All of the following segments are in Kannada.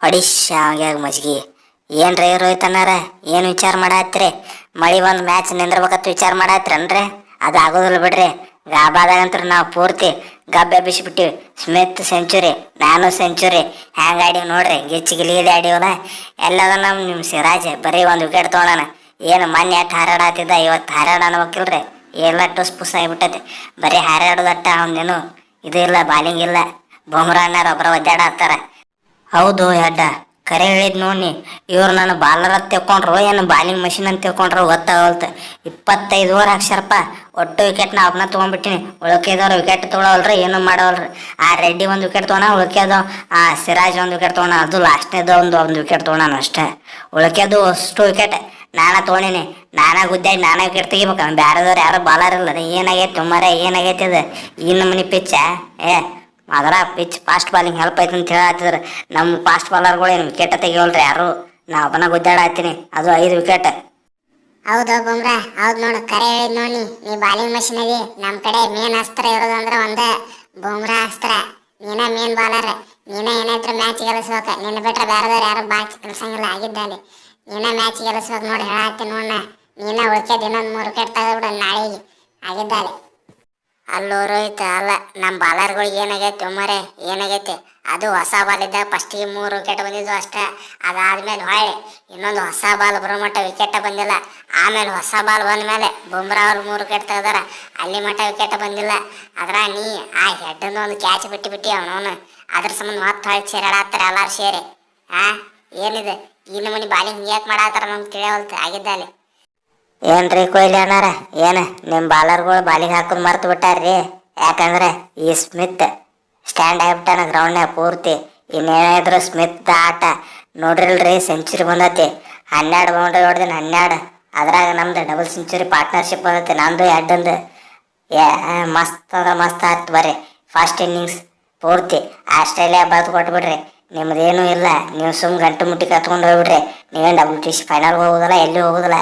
ಅಡಿಶ್ ಆಗ್ಯಾಗ ಮಜ್ಗಿ. ಏನ್ರಿ ರೋಹಿತ್ ಅನ್ನಾರ, ಏನು ವಿಚಾರ ಮಾಡತ್ರಿ? ಮಳಿ ಒಂದು ಮ್ಯಾಚ್ ನಿಂದ್ರಬೇಕಂತ ವಿಚಾರ ಮಾಡತ್ತೀರನ್ರಿ? ಅದು ಆಗೋದಿಲ್ಲ ಬಿಡ್ರಿ. ಗಾಬಾದಾಗಂತ್ರ ನಾವು ಪೂರ್ತಿ ಗಬ್ಬ ಎಬ್ಬಿಸಿಬಿಟ್ಟಿವಿ. ಸ್ಮಿತ್ ಸೆಂಚುರಿ, ನಾನು ಸೆಂಚುರಿ, ಹ್ಯಾಂಗ ಆಡೀವಿ ನೋಡ್ರಿ. ಗಿಚ್ಚಿ ಲೀಡ್ ಆಡೀವಲ್ಲ. ಎಲ್ಲದ ನಿಮ್ಮ ಸಿರಾಜ್ ಬರೀ ಒಂದು ವಿಕೆಟ್ ತೊಗೊಳಣ. ಏನು ಮೊನ್ನೆ ಅಟ್ಟು ಹಾರಾಡತ್ತಿದ್ದ, ಇವತ್ತು ಹಾರಾಡ ಅನ್ಬೇಕಿಲ್ರಿ. ಎಲ್ಲ ಟುಸ್ ಪುಸ್ ಆಗಿಬಿಟ್ಟೈತಿ. ಬರೀ ಹಾರಾಡೋದಟ್ಟ ಅವನೇನು ಇದು ಇಲ್ಲ, ಬಾಲಿಂಗ್ ಇಲ್ಲ. ಬುಮ್ರಾ ಅಣ್ಣಾರ ಒಬ್ಬರ ಒದ್ದಾಡ ಹತ್ತಾರ. ಹೌದು ಹೆಡ್ಡ, ಕರೆ ಹೇಳಿದ್ ನೋಡಿ. ಇವ್ರು ನಾನು ಬಾಲರ್ ಅಂತ ತಿಳ್ಕೊಂಡ್ರು ಏನು ಬಾಲಿಂಗ್ ಮಷಿನ್ ಅಂತ ತಿಳ್ಕೊಂಡ್ರು ಗೊತ್ತಾಗಲ್ತು. 25 ಓವರ್ ಹಾಕ್ಸ್ಯಾರಪ್ಪ. ಒಟ್ಟು ವಿಕೆಟ್ ನಾ ಒಬ್ಬನ ತೊಗೊಂಡ್ಬಿಟ್ಟಿನಿ. ಉಳ್ಕೆದವ್ರು ವಿಕೆಟ್ ತೊಗೊಳವಲ್ರಿ, ಏನೂ ಮಾಡವಲ್ರಿ. ಆ ರೆಡ್ಡಿ ಒಂದು ವಿಕೆಟ್ ತೊಗೊಳ, ಉಳ್ಕೆದು ಆ ಸಿರಾಜ್ ಒಂದು ವಿಕೆಟ್ ತೊಗೊಳ. ಅದು ಲಾಸ್ಟ್ನೇದು ಒಂದು ವಿಕೆಟ್ ತೊಗೊಳ ಅಷ್ಟೇ. ಉಳ್ಕೆದು ಅಷ್ಟು ವಿಕೆಟ್ ನಾನೇ ತೊಗೊಂಡಿನಿ. ನಾನಾ ಗುದ್ದಾಡಿ ನಾನಾ ವಿಕೆಟ್ ತೆಗಿಬೇಕು. ಬೇರೆದವ್ರು ಯಾರು ಬಾಲರ್ ಇಲ್ಲ. ಏನಾಗೈತಿ ಮರೆ, ಏನಾಗೈತಿ ಅದು? ಈ ನಮೂನಿ ಪಿಚ್ಚ ಅದರ ಪಿಚ್ ಫಾಸ್ಟ್ ಬಾಲಿಂಗ್ ಹೆಲ್ಪ್ ಐತೆ ಅಂತ ಹೇಳತ್ತಿದ್ರು. ನಮ್ಮ ಫಾಸ್ಟ್ ಬಾಲರ್ಗಳು ಏನು ವಿಕೆಟ್ ತೆಗಿವಲ್ರಿ ಯಾರು. ನಾ ಒಬ್ಬನ ಗುದ್ದಾಡತ್ತೀನಿ, ಅದು 5 ವಿಕೆಟ್. ಹೌದು ಬುಮ್ರಾ, ಹೌದು ನೋಡು, ಕರೆ ಹೇಳಿದ್ ನೋಡಿ. ನೀ ಬಾಲಿಂಗ್ ಮಷಿನ್ ಅದಿ. ನಮ್ಮ ಕಡೆ ಮೇನ್ ಅಸ್ತ್ರ ಇರೋದಂದ್ರೆ ಒಂದೇ ಬುಮ್ರಾ ಅಸ್ತ್ರ. ನೀನ ಮೇನ್ ಬಾಲರ್. ನೀನ ಏನಾದ್ರು ಮ್ಯಾಚ್ ಗೆಲ್ಲಿಸ್ಬೇಕು. ನಿನ್ನ ಬಿಟ್ರೆ ಬೇರೆದವ್ರು ಯಾರು ಬಾಕಿ ಕೆಲಸಂಗಿಲ್ಲ ಆಗಿದ್ದಲ್ಲಿ. ನೀನ ಮ್ಯಾಚ್ ಗೆಲ್ಲಿಸ್ಬೇಕು ನೋಡಿ, ಹೇಳತ್ತೀನಿ ನೋಡ. ನೀನ ಉಳ್ಕೆದ್ ಇನ್ನೊಂದು 3 ವಿಕೆಟ್ ತೆಗೆದ್ಬಿಡು ನಾಳೆಗೆ ಆಗಿದ್ದಲ್ಲಿ. ಅಲ್ಲೋ ರೋಹಿತ್, ಅಲ್ಲ ನಮ್ಮ ಬಾಲರ್ಗಳಿಗೆ ಏನಾಗೈತೆ ಮರೆ, ಏನಾಗೈತೆ? ಅದು ಹೊಸ ಬಾಲ್ ಇದ್ದಾಗ ಫಸ್ಟಿಗೆ 3 ವಿಕೆಟ್ ಬಂದಿದ್ದು ಅಷ್ಟೇ. ಅದಾದ್ಮೇಲೆ ಹೊಳ್ಳಿ ಇನ್ನೊಂದು ಹೊಸ ಬಾಲ್ ಬರೋ ಮಟ್ಟ ವಿಕೆಟ್ ಬಂದಿಲ್ಲ. ಆಮೇಲೆ ಹೊಸ ಬಾಲ್ ಬಂದಮೇಲೆ ಬುಮ್ರಾ ಅವ್ರು 3 ವಿಕೆಟ್ ತೆಗ್ದಾರ. ಅಲ್ಲಿ ಮಟ್ಟ ವಿಕೆಟ್ ಬಂದಿಲ್ಲ. ಅದ್ರ ನೀ ಆ ಹೆಡ್ಡನ್ನು ಒಂದು ಕ್ಯಾಚ್ ಬಿಟ್ಟು ಅವನವನು ಅದ್ರ ಸಂಬಂಧ ಮತ್ತೆ ಹೊಳ್ಳಿ ಸೇರಾಡತ್ತಾರ ಎಲ್ಲಾರು ಸೇರಿ. ಏನಿದೆ ಈ ನಮೂನಿ ಬಾಲಿಂಗ್ ಯಾಕೆ ಮಾಡತ್ತಾರ ನಮ್ಗೆ ತಿಳಿಯವಲ್ತು ಆಗಿದ್ದಲ್ಲಿ. ಏನ್ರಿ ಕೊಹ್ಲಿ ಅಣ್ಣಾರ, ಏನು ನಿಮ್ಮ ಬಾಲರ್ಗಳು ಬಾಲಿಗೆ ಹಾಕೋದು ಮರ್ತು ಬಿಟ್ಟಾರ್ರಿ? ಯಾಕಂದ್ರೆ ಈ ಸ್ಮಿತ್ ಸ್ಟ್ಯಾಂಡ್ ಆಗಿಬಿಟ್ಟಾನ ಗ್ರೌಂಡ್ನಾಗ ಪೂರ್ತಿ. ಇನ್ನೇನಿದ್ರು ಸ್ಮಿತ್ ಆಟ ನೋಡ್ರಿಲ್ರಿ. Century ಬಂದತಿ, 12 boundary ಹೊಡೆದಿನ, 12. ಅದ್ರಾಗ ನಮ್ದು ಡಬಲ್ ಸೆಂಚುರಿ ಪಾರ್ಟ್ನರ್ಶಿಪ್ ಬಂದತಿ, ನಂದು ಎಡ್ಡಂದು. ಮಸ್ತ್ ಅಂದ್ರೆ ಮಸ್ತ್ ಆಯ್ತು. ಬರ್ರಿ ಫಸ್ಟ್ ಇನ್ನಿಂಗ್ಸ್ ಪೂರ್ತಿ ಆಸ್ಟ್ರೇಲಿಯಾ ಬರೆದು ಕೊಟ್ಬಿಡ್ರಿ. ನಿಮ್ದೇನೂ ಇಲ್ಲ, ನೀವು ಸುಮ್ ಗಂಟು ಮುಟ್ಟಿ ಕತ್ಕೊಂಡು ಹೋಗ್ಬಿಡ್ರಿ. ನೀವೇನು WTC ಫೈನಲ್ಗೆ ಹೋಗೋದಿಲ್ಲ, ಎಲ್ಲಿ ಹೋಗೋದಿಲ್ಲ.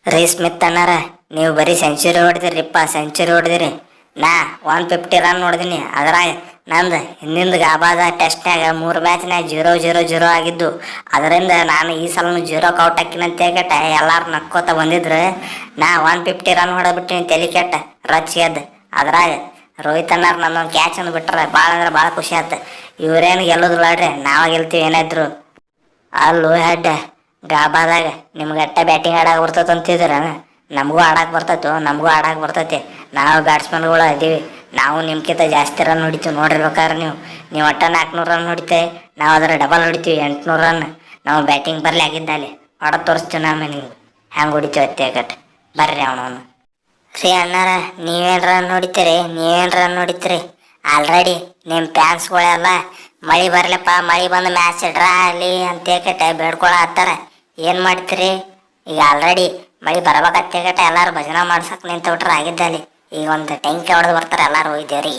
ರೀ ಸ್ಮಿತ್ ಅನ್ನಾರ, ನೀವು ಬರೀ ಸೆಂಚುರಿ ಹೊಡೆದಿರಿಪ್ಪ, ಸೆಂಚುರಿ ಹೊಡೆದಿರಿ. ನಾ 150 ರನ್ ಹೊಡೆದೀನಿ. ಅದ್ರಾಗ ನಂದು ಹಿಂದಿಂದ ಗಾಬಾದ ಟೆಸ್ಟ್ನಾಗ 3 ಮ್ಯಾಚ್ನಾಗ 0-0-0 ಆಗಿದ್ದು. ಅದರಿಂದ ನಾನು ಈ ಸಲನು 0ಕ್ಕೆ ಔಟ್ ಹಾಕಿನಂತ ಕೆಟ್ಟ ಎಲ್ಲಾರು ನಕ್ಕೋತ ಬಂದಿದ್ರು. ನಾ 150 ರನ್ ಹೊಡೆದ್ಬಿಟ್ಟಿನಿ ತಲೆ ಕೆಟ್ಟ ರೊಚ್ಚಿಗೆದ್ದು. ಅದ್ರಾಗ ರೋಹಿತ್ ಅನ್ನಾರ ನನ್ನೊಂದು ಕ್ಯಾಚ್ ಅಂದು ಬಿಟ್ರೆ ಭಾಳ ಅಂದ್ರೆ ಭಾಳ ಖುಷಿ ಆಯ್ತು. ಇವ್ರೇನು ಗೆಲ್ಲೋದಿಲ್ಲಾಡ್ರಿ, ನಾವು ಗೆಲ್ತೀವಿ ಏನಾದ್ರು. ಅಲ್ಲೂ ಹೆಡ್ಡ, ಗಾಬಾದಾಗ ನಿಮ್ಗೆ ಅಟ್ಟ ಬ್ಯಾಟಿಂಗ್ ಆಡಕ್ಕೆ ಬರ್ತೈತೆ ಅಂತಿದ್ದೀರ. ನಮಗೂ ಆಡಕ್ಕೆ ಬರ್ತೈತೋ, ನಮಗೂ ಆಡಕ್ಕೆ ಬರ್ತೈತಿ. ನಾವು ಬ್ಯಾಟ್ಸ್ಮನ್ಗಳು ಅದೀವಿ. ನಾವು ನಿಮ್ಗಿಂತ ಜಾಸ್ತಿ ರನ್ ಹೊಡಿತೀವಿ ನೋಡಿರ್ಬೇಕಾದ್ರೆ. ನೀವು ಒಟ್ಟ 400 ರನ್ ಹೊಡಿತೆ, ನಾವು ಅದರ ಡಬಲ್ ಹೊಡಿತೀವಿ, 800 ರನ್. ನಾವು ಬ್ಯಾಟಿಂಗ್ ಬರಲಿ ಆಗಿದ್ದಲ್ಲಿ ಹೊಡೆದು ತೋರಿಸ್ತೀವಿ. ನಾವು ನೀವು ಹೆಂಗೆ ಹೊಡಿತೀವಿ ಅತ್ತೇಕಟ್ ಬರ್ರಿ ಅವನವನು. ರೀ ಅಣ್ಣಾರ, ನೀವೇನು ರನ್ ಹೊಡಿತೀರಿ? ಆಲ್ರೆಡಿ ನಿಮ್ಮ ಫ್ಯಾನ್ಸ್ಗಳೆಲ್ಲ ಮಳೆ ಬರಲಪ್ಪ, ಮಳೆ ಬಂದು ಮ್ಯಾಚ್ ಡ್ರಾ ಆಗಲಿ ಅಂತೇಕಟ್ಟ ಬೇಡ್ಕೊಳ ಹತ್ತಾರ. ಏನು ಮಾಡ್ತೀರಿ? ಈಗ ಆಲ್ರೆಡಿ ಮಳೆ ಬರ್ಬೇಕತ್ತೇಕಟ್ಟ ಎಲ್ಲರೂ ಭಜನೆ ಮಾಡ್ಸಕ್ಕೆ ನಿಂತು ಬಿಟ್ರೆ ಆಗಿದ್ದಲ್ಲಿ. ಈಗ ಒಂದು ಟೆಂಕಿ ಹೊಡೆದು ಬರ್ತಾರೆ ಎಲ್ಲರೂ ಹೋಗಿದ್ದೇವ್ರಿ.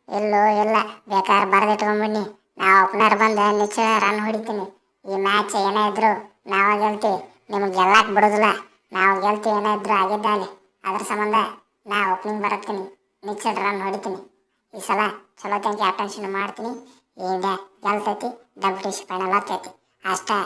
ಎಲ್ಲೋ ಎಲ್ಲ ಬೇಕಾದ್ರೆ ಬರೆದಿಟ್ಕೊಂಡ್ಬಿಡಿ. ನಾವು ಓಪನರ್ ಬಂದು ನಿಚ್ಚಳ ರನ್ ಹೊಡಿತೀನಿ. ಈ ಮ್ಯಾಚ್ ಏನೇ ಇದ್ರು ನಾವು ಗೆಲ್ತೀವಿ, ನಿಮಗೆ ಗೆಲ್ಲಕ್ಕೆ ಬಿಡೋದಿಲ್ಲ. ನಾವು ಗೆಲ್ತೀವಿ ಏನೇ ಇದ್ರು ಆಗಿದ್ದಲ್ಲಿ. ಅದ್ರ ಸಂಬಂಧ ನಾ ಓಪನಿಂಗ್ ಬರತ್ತೀನಿ, ನಿಚ್ಚಳ ರನ್ ಹೊಡಿತೀನಿ. ಈ ಸಲ ಚಲೋ ಕ್ಯಾಪ್ಟನ್ಸಿನ ಮಾಡ್ತೀನಿ. ಈಗ ಗೆಲ್ತೈತಿ, WTC ಫೈನಲ್ ಆಗ್ತೈತಿ ಅಷ್ಟೇ.